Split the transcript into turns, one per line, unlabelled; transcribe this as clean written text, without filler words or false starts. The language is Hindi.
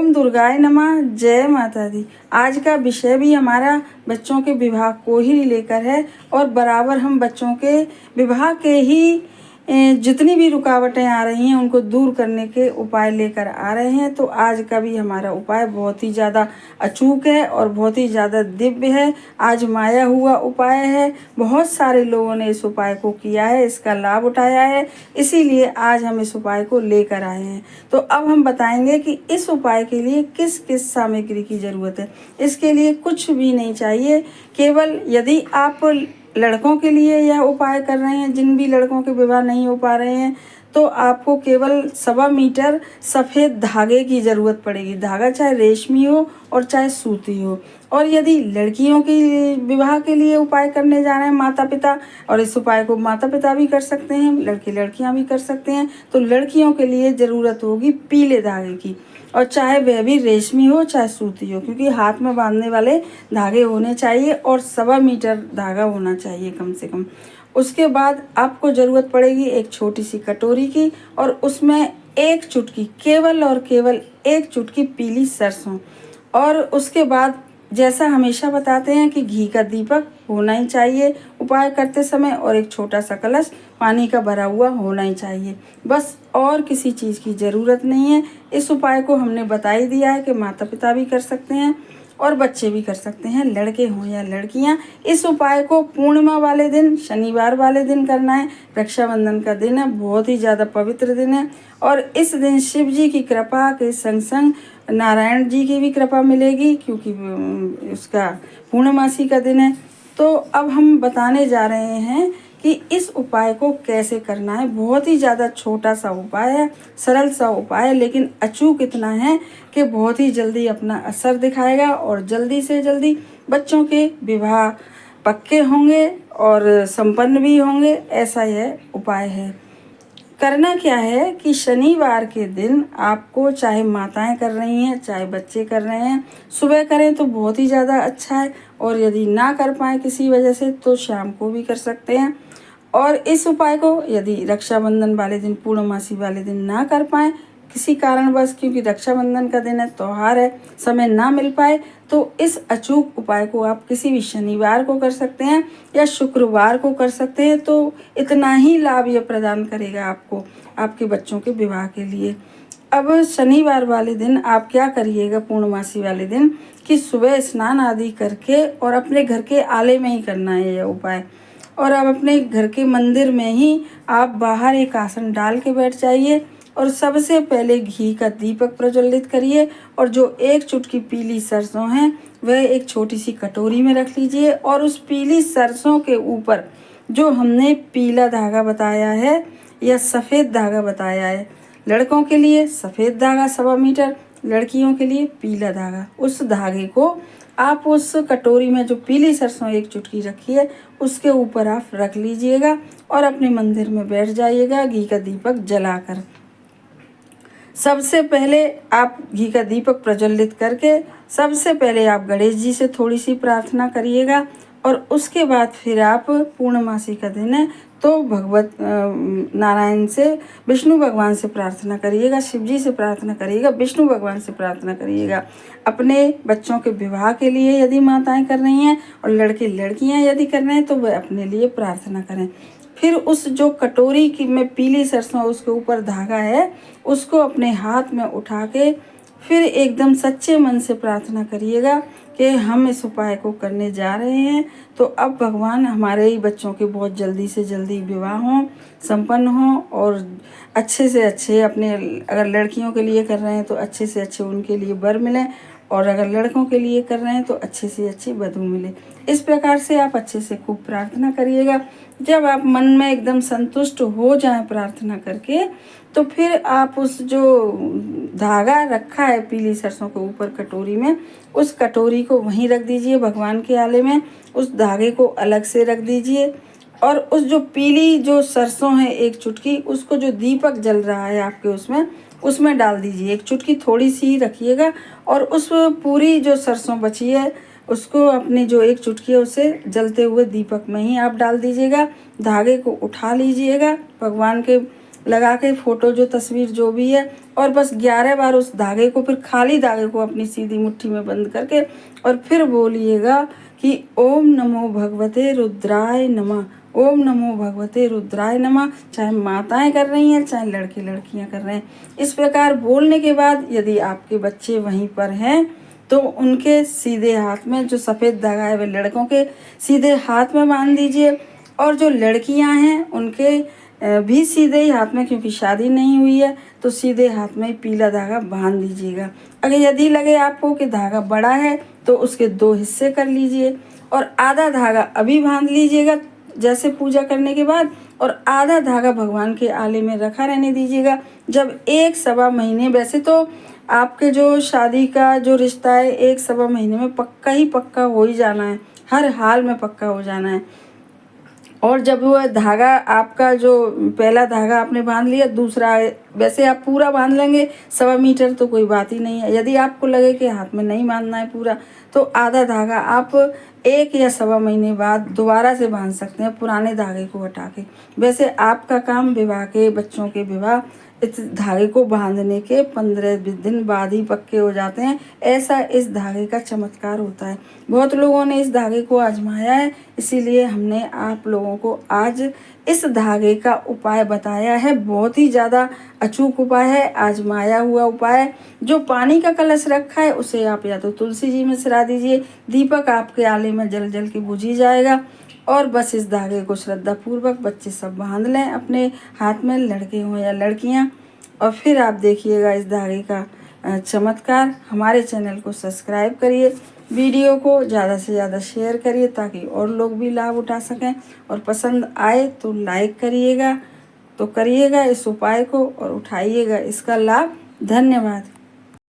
ओम दुर्गाय नमः। जय माता दी। आज का विषय भी हमारा बच्चों के विवाह को ही लेकर है और बराबर हम बच्चों के विवाह के ही जितनी भी रुकावटें आ रही हैं उनको दूर करने के उपाय लेकर आ रहे हैं। तो आज का भी हमारा उपाय बहुत ही ज़्यादा अचूक है और बहुत ही ज़्यादा दिव्य है, आजमाया हुआ उपाय है। बहुत सारे लोगों ने इस उपाय को किया है, इसका लाभ उठाया है, इसीलिए आज हम इस उपाय को लेकर आए हैं। तो अब हम बताएंगे कि इस उपाय के लिए किस किस सामग्री की ज़रूरत है। इसके लिए कुछ भी नहीं चाहिए, केवल यदि आप लड़कों के लिए यह उपाय कर रहे हैं, जिन भी लड़कों के विवाह नहीं हो पा रहे हैं, तो आपको केवल 1.25 मीटर सफ़ेद धागे की ज़रूरत पड़ेगी। धागा चाहे रेशमी हो और चाहे सूती हो। और यदि लड़कियों की विवाह के लिए उपाय करने जा रहे हैं माता पिता, और इस उपाय को माता पिता भी कर सकते हैं, लड़के लड़कियां भी कर सकते हैं, तो लड़कियों के लिए ज़रूरत होगी पीले धागे की, और चाहे वह भी रेशमी हो चाहे सूती हो, क्योंकि हाथ में बांधने वाले धागे होने चाहिए और 1.25 मीटर धागा होना चाहिए कम से कम। उसके बाद आपको ज़रूरत पड़ेगी एक छोटी सी कटोरी की, और उसमें एक चुटकी, केवल और केवल एक चुटकी पीली सरसों। और उसके बाद जैसा हमेशा बताते हैं कि घी का दीपक होना ही चाहिए उपाय करते समय, और एक छोटा सा कलश पानी का भरा हुआ होना ही चाहिए, बस। और किसी चीज़ की ज़रूरत नहीं है। इस उपाय को हमने बता ही दिया है कि माता पिता भी कर सकते हैं और बच्चे भी कर सकते हैं, लड़के हों या लड़कियां। इस उपाय को पूर्णिमा वाले दिन, शनिवार वाले दिन करना है। रक्षाबंधन का दिन है, बहुत ही ज़्यादा पवित्र दिन है, और इस दिन शिव जी की कृपा के संग संग नारायण जी की भी कृपा मिलेगी, क्योंकि उसका पूर्णमासी का दिन है। तो अब हम बताने जा रहे हैं कि इस उपाय को कैसे करना है। बहुत ही ज़्यादा छोटा सा उपाय है, सरल सा उपाय है, लेकिन अचूक इतना है कि बहुत ही जल्दी अपना असर दिखाएगा और जल्दी से जल्दी बच्चों के विवाह पक्के होंगे और संपन्न भी होंगे। ऐसा यह उपाय है। करना क्या है कि शनिवार के दिन आपको, चाहे माताएं कर रही हैं चाहे बच्चे कर रहे हैं, सुबह करें तो बहुत ही ज़्यादा अच्छा है, और यदि ना कर पाए किसी वजह से तो शाम को भी कर सकते हैं। और इस उपाय को यदि रक्षाबंधन वाले दिन, पूर्णमासी वाले दिन ना कर पाए किसी कारणवश, क्योंकि रक्षाबंधन का दिन है, त्यौहार है, समय ना मिल पाए, तो इस अचूक उपाय को आप किसी भी शनिवार को कर सकते हैं या शुक्रवार को कर सकते हैं। तो इतना ही लाभ यह प्रदान करेगा आपको, आपके बच्चों के विवाह के लिए। अब शनिवार वाले दिन आप क्या करिएगा, पूर्णमासी वाले दिन, कि सुबह स्नान आदि करके, और अपने घर के आले में ही करना है यह उपाय, और अब अपने घर के मंदिर में ही आप बाहर एक आसन डाल के बैठ जाइए, और सबसे पहले घी का दीपक प्रज्वलित करिए, और जो एक चुटकी पीली सरसों है वह एक छोटी सी कटोरी में रख लीजिए, और उस पीली सरसों के ऊपर जो हमने पीला धागा बताया है या सफ़ेद धागा बताया है, लड़कों के लिए सफ़ेद धागा 1.25 मीटर, लड़कियों के लिए पीला धागा, उस धागे को आप उस कटोरी में जो पीली सरसों एक चुटकी रखी है उसके ऊपर आप रख लीजिएगा, और अपने मंदिर में बैठ जाइएगा घी का दीपक जलाकर। सबसे पहले आप घी का दीपक प्रज्वलित करके सबसे पहले आप गणेश जी से थोड़ी सी प्रार्थना करिएगा, और उसके बाद फिर आप, पूर्णमासी का दिन है तो भगवत नारायण से, विष्णु भगवान से प्रार्थना करिएगा, शिव जी से प्रार्थना करिएगा, विष्णु भगवान से प्रार्थना करिएगा। अपने बच्चों के विवाह के लिए यदि माताएं कर रही हैं और लड़के लड़कियां यदि कर रहे हैं तो वह अपने लिए प्रार्थना करें। फिर उस जो कटोरी की में पीली सरसों, उसके ऊपर धागा है, उसको अपने हाथ में उठा के फिर एकदम सच्चे मन से प्रार्थना करिएगा कि हम इस उपाय को करने जा रहे हैं, तो अब भगवान हमारे ही बच्चों के बहुत जल्दी से जल्दी विवाह हों, संपन्न हों, और अच्छे से अच्छे, अपने अगर लड़कियों के लिए कर रहे हैं तो अच्छे से अच्छे उनके लिए वर मिलें, और अगर लड़कों के लिए कर रहे हैं तो अच्छे से अच्छी वधू मिले। इस प्रकार से आप अच्छे से खूब प्रार्थना करिएगा। जब आप मन में एकदम संतुष्ट हो जाएं प्रार्थना करके, तो फिर आप उस जो धागा रखा है पीली सरसों के ऊपर कटोरी में, उस कटोरी को वहीं रख दीजिए भगवान के आले में, उस धागे को अलग से रख दीजिए, और उस जो पीली जो सरसों है एक चुटकी, उसको जो दीपक जल रहा है आपके उसमें डाल दीजिए। एक चुटकी थोड़ी सी ही रखिएगा, और उस पूरी जो सरसों बची है उसको, अपनी जो एक चुटकी है उसे जलते हुए दीपक में ही आप डाल दीजिएगा। धागे को उठा लीजिएगा, भगवान के लगा के फोटो जो तस्वीर जो भी है, और बस 11 बार उस धागे को, फिर खाली धागे को अपनी सीधी मुट्ठी में बंद करके और फिर बोलिएगा कि ओम नमो भगवते रुद्राय नमः, ओम नमो भगवते रुद्राय नमः। चाहे माताएं कर रही हैं, चाहे लड़के लड़कियां कर रहे हैं। इस प्रकार बोलने के बाद यदि आपके बच्चे वहीं पर हैं तो उनके सीधे हाथ में जो सफ़ेद धागा है वह लड़कों के सीधे हाथ में बांध दीजिए, और जो लड़कियां हैं उनके भी सीधे ही हाथ में, क्योंकि शादी नहीं हुई है तो सीधे हाथ में पीला धागा बांध दीजिएगा। अगर यदि लगे आपको कि धागा बड़ा है तो उसके 2 हिस्से कर लीजिए, और आधा धागा अभी बांध लीजिएगा जैसे पूजा करने के बाद, और आधा धागा भगवान के आले में रखा रहने दीजिएगा। जब 1-1.25 महीने, वैसे तो आपके जो शादी का जो रिश्ता है 1-1.25 महीने में पक्का हो ही जाना है, हर हाल में पक्का हो जाना है। और जब वो धागा आपका जो पहला धागा आपने बांध लिया, दूसरा वैसे आप पूरा बांध लेंगे 1.25 मीटर तो कोई बात ही नहीं है। यदि आपको लगे कि हाथ में नहीं बांधना है पूरा, तो आधा धागा आप 1 या 1.25 महीने बाद दोबारा से बांध सकते हैं पुराने धागे को हटा के। वैसे आपका काम विवाह के, बच्चों के विवाह इस धागे को बांधने के 15-20 दिन बाद ही पक्के हो जाते हैं। ऐसा इस धागे का चमत्कार होता है। बहुत लोगों ने इस धागे को आजमाया है, इसीलिए हमने आप लोगों को आज इस धागे का उपाय बताया है। बहुत ही ज़्यादा अचूक उपाय है, आजमाया हुआ उपाय है। जो पानी का कलश रखा है उसे आप या तो तुलसी जी में सिरा दीजिए, दीपक आपके आले में जल जल के बुझ ही जाएगा, और बस इस धागे को श्रद्धा पूर्वक बच्चे सब बांध लें अपने हाथ में, लड़के हों या लड़कियां, और फिर आप देखिएगा इस धागे का चमत्कार। हमारे चैनल को सब्सक्राइब करिए, वीडियो को ज़्यादा से ज़्यादा शेयर करिए ताकि और लोग भी लाभ उठा सकें, और पसंद आए तो लाइक करिएगा, तो करिएगा इस उपाय को और उठाइएगा इसका लाभ। धन्यवाद।